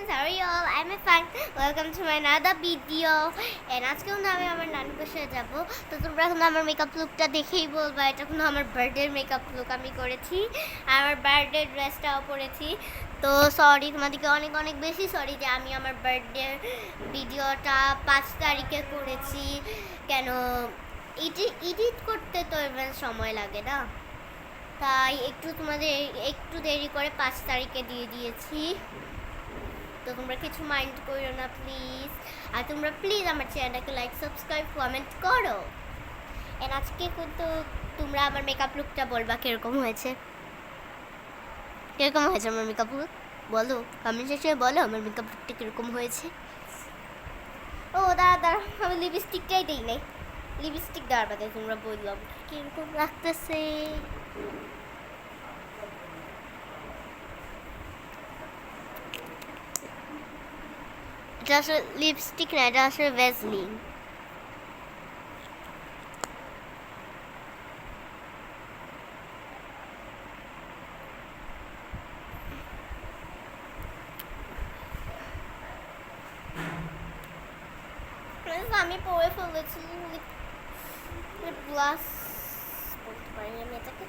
friends, how are you all? I'm fine. Welcome to my another video. And আজকে কিন্তু আমি আমার নানুর বাসায় যাব। তো তোমরা কিন্তু আমার মেকআপ লুকটা দেখেই বলবা এটা কিন্তু আমার বার্থডে মেকআপ লুক আমি করেছি। আমার বার্থডে ড্রেসটাও পরেছি। তো সরি তোমাদেরকে অনেক অনেক বেশি সরি যে আমি আমার বার্থডে ভিডিওটা 5 তারিখে করেছি। কেন এডিট করতে তো এবার সময় লাগে না, তাই তোমাদের একটু দেরি করে 5 তারিখে দিয়ে দিয়েছি। তো তোমরা কিছু মাইন্ড করো না প্লিজ, আর তোমরা প্লিজ আমার চ্যানেলটাকে লাইক সাবস্ক্রাইব কমেন্ট করো। এন্ড আজকে কিন্তু তোমরা আমার মেকআপ লুকটা বলবা কিরকম হয়েছে আমার মেকআপ লুক, বলো কমেন্ট সেকশনে বলো আমার মেকআপ লুকটা কিরকম হয়েছে। ও দাঁড়া আমি লিপস্টিকটাই দিই নাই, লিপস্টিক দেওয়ার বাদে তোমরা বললাম কিরকম লাগতেছে। এটা আসলে লিপস্টিক না, এটা আসলে ভ্যাসলিন। আমি পরে ফেলেছি গ্লাস বলতে পারি আমি এটাকে।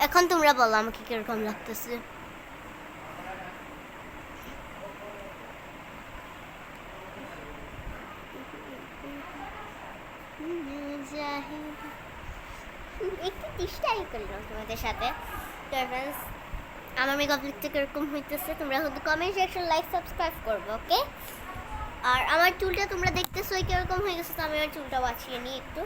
এখন তোমরা বলো আমাকে কিরকম লাগতেছে। একটু চেষ্টাই করলাম তোমাদের সাথে। তো ফ্রেন্ডস আমার মেকআপ লুকটা কিরকম হইতেছে তোমরা কিন্তু কমেন্ট সেকশন লাইক সাবস্ক্রাইব করবে, ওকে। আর আমার চুলটা তোমরা দেখতেছো কিরকম হয়ে গেছে, তো আমি আমার চুলটা বাঁচিয়ে নিই একটু।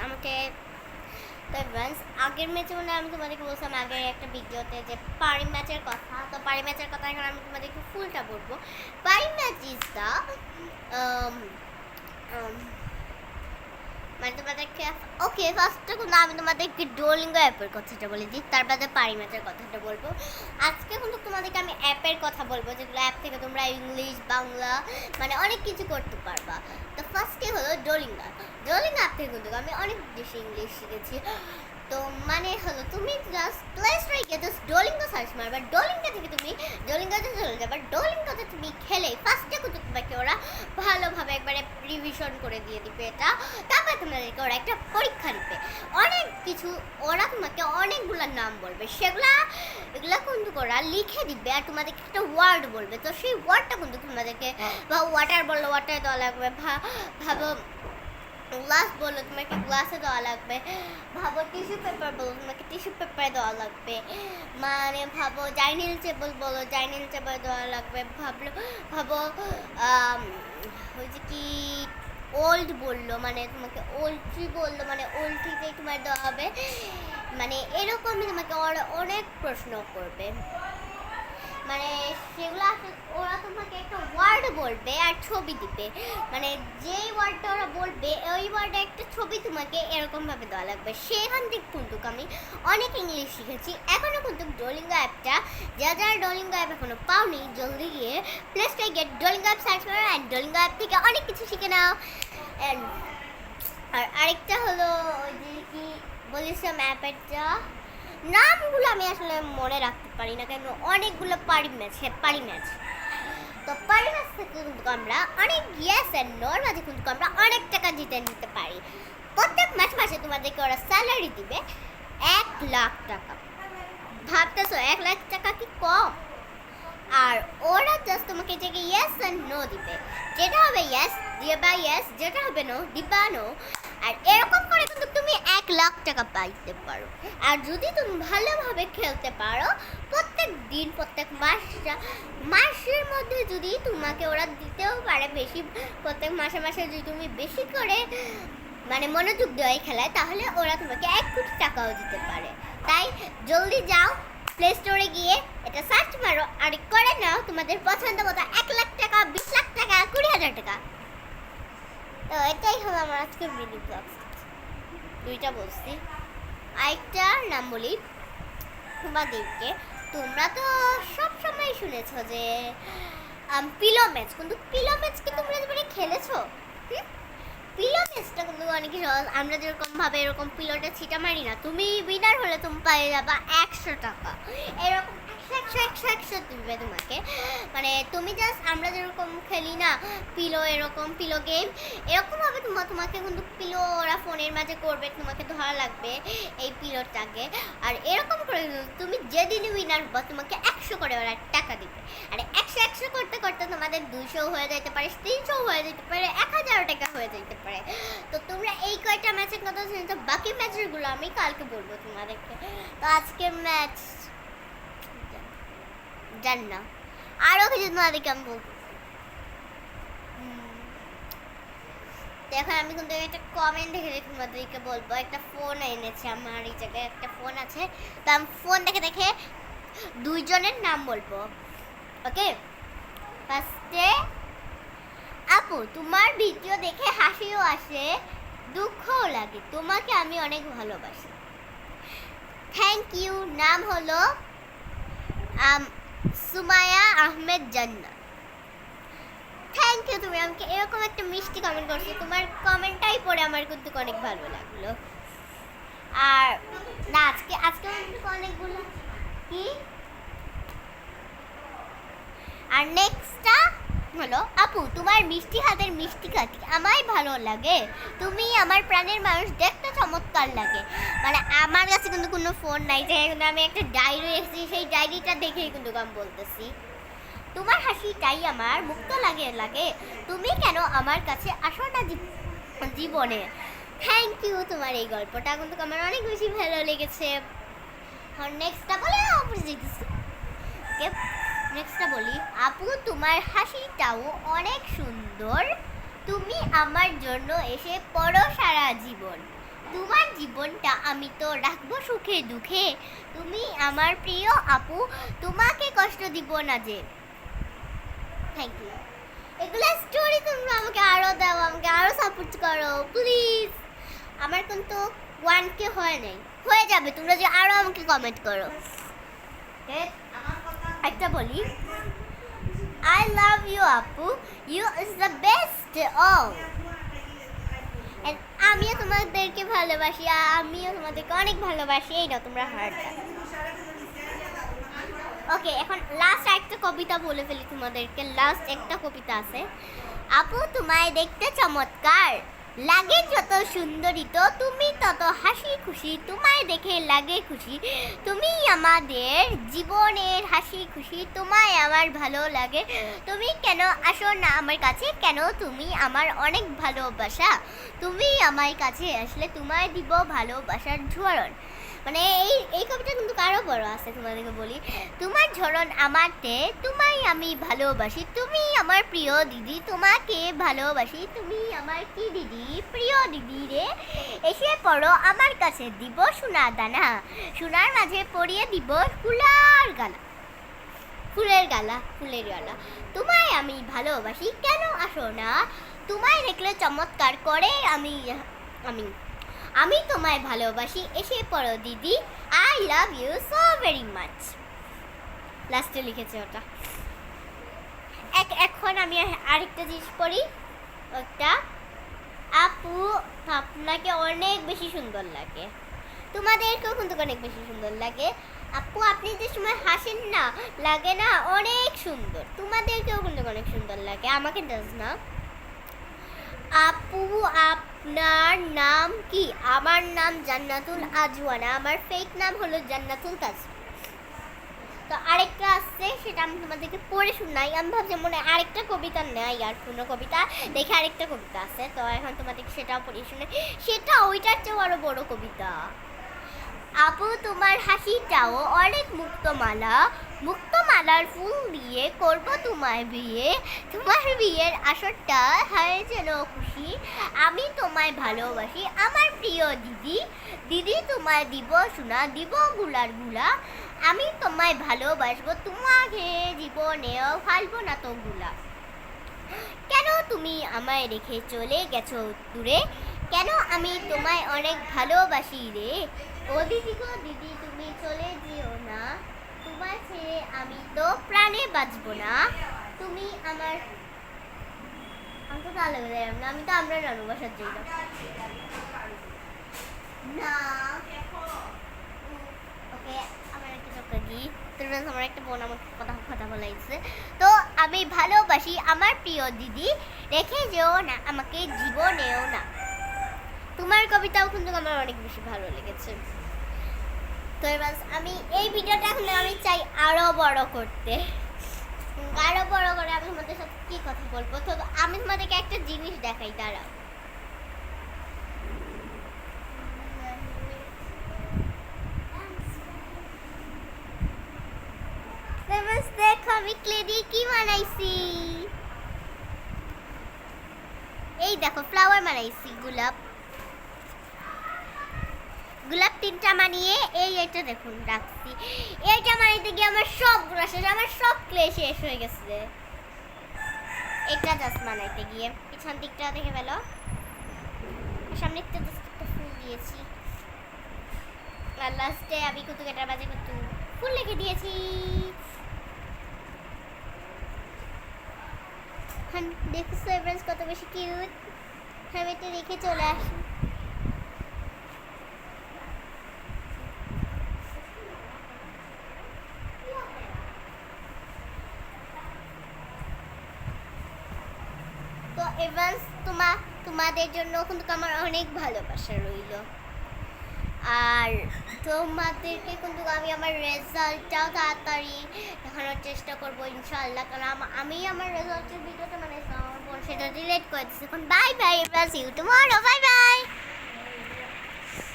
আমাকে আগের ম্যাচে মানে আমি তোমাদেরকে বলছিলাম আগের একটা ভিডিওতে যে পারি ম্যাচের কথা। তো পারি ম্যাচের কথা এখন আমি তোমাদেরকে ফুলটা বলবো। পারি ম্যাচ ইজ দ্য মানে তোমাদেরকে ওকে ফার্স্টে কিন্তু আমি তোমাদেরকে ডুওলিঙ্গো অ্যাপের কথাটা বলে দিই, তারপরে পারি ম্যাচের কথাটা বলবো। আজকে কিন্তু তোমাদেরকে আমি অ্যাপের কথা বলবো, যেগুলো অ্যাপ থেকে তোমরা ইংলিশ বাংলা মানে অনেক কিছু করতে পারবা। তো ফার্স্টে হলো ডুওলিঙ্গো। ডুওলিঙ্গো অ্যাপ থেকে কিন্তু আমি অনেক বেশি ইংলিশ শিখেছি। তো মানে হলো তুমি জাস্ট প্লে স্টোরে গিয়ে জাস্ট ডুওলিঙ্গো সার্চ মারবা, ডুওলিঙ্গো থেকে তুমি ডুওলিঙ্গোতে চলে যাবে। ডুওলিঙ্গোতে তুমি খেলেই ফার্স্টে কিন্তু তোমাকে ওরা ভালোভাবে একবারে রিভিশন করে দিয়ে দিবে এটা। তারপর তোমাদেরকে ওরা একটা পরীক্ষা দিবে, অনেক কিছু ওরা তোমাকে অনেকগুলো নাম বলবে, এগুলা কিন্তু ওরা লিখে দিবে আর তোমাদেরকে একটা ওয়ার্ড বলবে। তো সেই ওয়ার্ডটা কিন্তু তোমাদেরকে বা ওয়াটার বললো ওয়াটার দেওয়া লাগবে, ভাবো গ্লাস বললো তোমাকে গ্লাসে দেওয়া লাগবে, ভাবো টিস্যু পেপার বললো তোমাকে টিস্যু পেপারে দেওয়া লাগবে, মানে ভাবো ডাইনিং টেবল বলো ডাইনিং টেবল দেওয়া লাগবে, ভাবো ওই যে কি ওল্ড বললো মানে তোমাকে ওল্ড ট্রি বললো মানে ওল্ড ট্রিতেই তোমার দেওয়া হবে। মানে এরকমই তোমাকে ওরা অনেক প্রশ্ন করবে, মানে সেগুলো ওরা তোমাকে একটা ওয়ার্ড বলবে আর ছবি দিবে, মানে যেই ওয়ার্ডটা ওরা বলবে ওই ওয়ার্ডে একটা ছবি তোমাকে এরকমভাবে দেওয়া লাগবে। সেখান থেকে কিন্তু আমি অনেক ইংলিশ শিখেছি। এখনও কিন্তু ডুওলিঙ্গো অ্যাপটা যারা ডুওলিঙ্গো অ্যাপ এখনও পাওনি জলদি গিয়ে প্লে স্টোরে গিয়ে ডুওলিঙ্গো অ্যাপ সার্চ করো অ্যান্ড ডুওলিঙ্গো অ্যাপ থেকে অনেক কিছু শিখে নাও। আর আরেকটা হলো ওই যে কি বলেছিলাম অ্যাপেরটা নামগুলো আমি আসলে মনে রাখতে পারি না, কেন অনেকগুলো পারি ম্যাচ। তো পারি ম্যাচ থেকে কিন্তু আমরা অনেক ইয়েস অ্যান্ড নোর মাঝে কিন্তু আমরা অনেক টাকা জিতে নিতে পারি। প্রত্যেক মাসে তোমাদেরকে ওরা স্যালারি দিবে 1 লাখ টাকা। ভাবতেছো 1 লাখ টাকা কি কম? আর ওরা জাস্ট তোমাকে যে ইয়েস অ্যান্ড নো দিবে, যেটা হবে ইয়েস দিবা ইয়েস, যেটা হবে নো দিবা নো। আর এরকম করে কিন্তু তুমি 1 লাখ টাকা পাইতে পারো। আর যদি তুমি ভালোভাবে খেলতে পারো প্রত্যেক দিন প্রত্যেক মাসের মধ্যে যদি তোমাকে ওরা দিতেও পারে বেশি, প্রত্যেক মাসে যদি তুমি বেশি করে মানে মনোযোগ দেওয়া খেলায়, তাহলে ওরা তোমাকে 1 কোটি টাকাও দিতে পারে। তাই জলদি যাও প্লে স্টোরে গিয়ে এটা সার্চ মারো আর করে নাও তোমাদের পছন্দ মতো 1 লাখ টাকা 20 লাখ টাকা 20,000 টাকা। তো এটাই হলো আমার আজকের ভিডিও ব্লগ, দুইটা বলছি। আরেকটার নাম বলি তোমাদেরকে, তোমরা তো সব সময় শুনেছ যে পিলো ম্যাচ, কিন্তু পিলো ম্যাচ কি তোমরা অনেক সহজ। আমরা যেরকম ভাবে এরকম পিলোটা ছিটা মারি না, তুমি উইনার হলে তুমি পেয়ে যাবা 100 টাকা। এরকম 100 দিবে তোমাকে। মানে তুমি জাস্ট আমরা যেরকম খেলি না পিলো, এরকম পিলো গেম, এরকমভাবে তোমাকে কিন্তু পিলো ওরা ফোনের মাঝে করবে, তোমাকে ধরা লাগবে এই পিলোটাকে। আর এরকম করে তুমি যেদিন উইনার হবা তোমাকে 100 করে ওরা টাকা দিবে। আর 100 করতে করতে তোমাদের 200 হয়ে যেতে পারে, 300 হয়ে যেতে পারে, 1000 টাকা হয়ে যেতে পারে। তো তোমরা এই কয়টা ম্যাচের কথা শুনছো, বাকি ম্যাচেরগুলো আমি কালকে বলবো তোমাদেরকে। তো আজকের ম্যাচ জান না, আরও কিছু তোমাদেরকে আমি বলবো। এখন আমি কিন্তু একটা কমেন্ট দেখে দেখে তোমাদেরকে বলবো। একটা ফোন এনেছে আমার, এই জায়গায় একটা ফোন আছে, তো আমি ফোন দেখে দেখে দুইজনের নাম বলবো। ওকে, ফার্স্টে আপু, তোমার ভিডিও দেখে হাসিও আসে, দুঃখও লাগে, তোমাকে আমি অনেক ভালোবাসি। Thank you. নাম হলো সুমায়া আহমেদ জান্নাত। থ্যাংক ইউ, তুমি আমাকে এরকম একটা মিষ্টি কমেন্ট করছো। তোমার কমেন্টটাই পড়ে আমার কিন্তু অনেক ভালো লাগলো। আর না, আজকে অনেকগুলো কি। আর নেক্সটটা হলো, আপু তোমার মিষ্টি হাতের মিষ্টি কাটি আমায় ভালো লাগে, তুমি আমার প্রাণের মানুষ, দেখতে চমৎকার লাগে। মানে আমার কাছে কিন্তু কোনো ফোন নাই, যে আমি একটা ডায়েরি রেখেছি, সেই ডায়েরিটা দেখেই কিন্তু আমি বলতেছি। তোমার হাসিটাই আমার মুক্ত লাগে, তুমি কেন আমার কাছে আসো না জীবনে। থ্যাংক ইউ, তোমার এই গল্পটা কিন্তু আমার অনেক বেশি ভালো লেগেছে। নেক্সটটা বলে নেক্সটটা বলি, আপু তোমার হাসিটাও অনেক সুন্দর, তুমি আমার জন্য এসে পড়ো সারা জীবন, তোমার জীবনটা আমি তো রাখবো সুখে দুঃখে, তুমি আমার প্রিয় আপু, তোমাকে কষ্ট দিব না যে। Thank you. এগুলো স্টোরি তোমরা আমাকে আরও দাও, আমাকে আরও সাপোর্ট করো প্লিজ। আমার কিন্তু 1K হয় নাই, হয়ে যাবে তোমরা যে আরও আমাকে কমেন্ট করো। একটা বলি, আই লাভ ইউ আপু, ইউ ইজ দ্য বেস্ট। আমিও তোমাদেরকে ভালোবাসি, আমিও তোমাদেরকে অনেক ভালোবাসি। এই না তোমরা হার্টটা। ওকে, এখন লাস্ট একটা কবিতা বলে ফেলি তোমাদেরকে। লাস্ট একটা কবিতা আছে, আপু তোমায় দেখতে চমৎকার লাগে, যত সুন্দরী তো তুমি তত হাসি খুশি, তোমায় দেখে লাগে খুশি, তুমি আমাদের জীবনের হাসি খুশি, তোমায় আমার ভালো লাগে, তুমি কেন আসো না আমার কাছে, কেন তুমি আমার অনেক ভালোবাসা, তুমি আমার কাছে আসলে তোমায় দিব ভালোবাসার ঝরণ। মানে এই কবিতা কিন্তু কারো বড় আছে, তোমাদেরকে বলি। তোমার ঝরণ আমারতে, তোমায় আমি ভালোবাসি, তুমি আমার প্রিয় দিদি, তোমাকে ভালোবাসি, তুমি আমার কি দিদি, প্রিয় দিদি রে, এসে পড়ো আমার কাছে, দিব সোনা দানা, সোনার মাঝে পরিয়ে দিব ফুলার গালা, ফুলের গালা, ফুলের গালা, তোমায় আমি ভালোবাসি, কেন আসো না, তোমায় দেখলে চমৎকার করে, আমি আমি আমি তোমায় ভালোবাসি, এসে পড়ো দিদি, I love you so very much. লাস্টে লিখেছে ওটা। এখন আমি আরেকটা জিনিস পড়ি। ওটা, আপু আপনাকে অনেক বেশি সুন্দর লাগে, তোমাদেরকেও কিন্তু অনেক বেশি সুন্দর লাগে। আপু আপনি যে সময় হাসেন না, লাগে না অনেক সুন্দর, তোমাদেরকেও কিন্তু অনেক সুন্দর লাগে, আমাকে ডাজ না। আপু আপনার নাম কি? আমার নাম জান্নাতুল আজওয়ানা, আমার ফেক নাম হলো জান্নাতুল তাজওয়ানা। তো আরেকটা আসছে, সেটা আমি তোমাদেরকে পড়ে শোনাই। আমি ভাবছি মনে আরেকটা কবিতা নেই, আর কোনো কবিতা দেখে আরেকটা কবিতা আছে, তো এখন তোমাদেরকে সেটাও পড়ে শোনাই। সেটা ওইটার চেয়েও আরো বড় কবিতা। আপু তোমার হাসিটাও অনেক মুক্তমালা, মুক্তমালার ফুল দিয়ে করব তোমায় বিয়ে, তোমার বিয়ের আসরটা হয় যেন খুশি, আমি তোমায় ভালোবাসি আমার প্রিয় দিদি, দিদি তোমায় দিব সোনা, দিব গুলার গুলা, আমি তোমায় ভালোবাসবো, তোমাকে জীবনেও ফালবো না তো গুলা, কেন তুমি আমায় রেখে চলে গেছো দূরে, কেন আমি তোমায় অনেক ভালোবাসি রে, ও দিদি গো দিদি তুমি চলে যেও না, তোমার ছেড়ে আমি তো প্রাণে বাঁচবো না, তুমি আমার আমি তো তাহলে গেলাম না, আমি তো আমরা নানু বাসার যাই না। না ওকে, আমার একটা চক্কর কি তোর আমার একটা বোন আমাকে কথা কথা বলাইছে। তো আমি ভালোবাসি আমার প্রিয় দিদি, রেখে যেও না আমাকে জীবনেও না। তোমার কবিতাও কিন্তু আমার অনেক বেশি ভালো লেগেছে। তো এবার আমি এই ভিডিওটা এখন আমি চাই আরো বড় করতে, আরো বড় করে আমি তোমাদের সাথে কি কথা বলবো। তো আমি তোমাদেরকে একটা জিনিস দেখাই, দাঁড়াও। দেখো আমি ক্লে দিয়ে কি বানাইছি। এই দেখো ফ্লাওয়ার বানাইছি, গোলাপ গোলাপ তিনটা বানিয়ে এইটা দেখুন রাখছি। এইটা বানাইতে গিয়ে আমার সবগুলো শেষ, আমার সব ক্লে শেষ হয়ে গেছে এটা জাস্ট বানাইতে গিয়ে। পিছন দিকটা দেখে ফেলো, সামনে একটা জাস্ট একটা ফুল দিয়েছি, আর লাস্টে আমি কুতু কেটার মাঝে কুতু ফুল লিখে দিয়েছি। দেখছো এভারেজ কত বেশি কিউট। আমি এটা রেখে চলে আসি। তো এভান্স তোমাদের জন্য কিন্তু আমার অনেক ভালোবাসা রইল। আর তোমাদেরকে কিন্তু আমি আমার রেজাল্টটাও তাড়াতাড়ি দেখানোর চেষ্টা করবো ইনশাআল্লাহ, কারণ আমি আমার রেজাল্টের ভিডিওটা মানে আমার বোন সেটা ডিলিট করে দিচ্ছি এখন। Bye bye, see you tomorrow, bye by.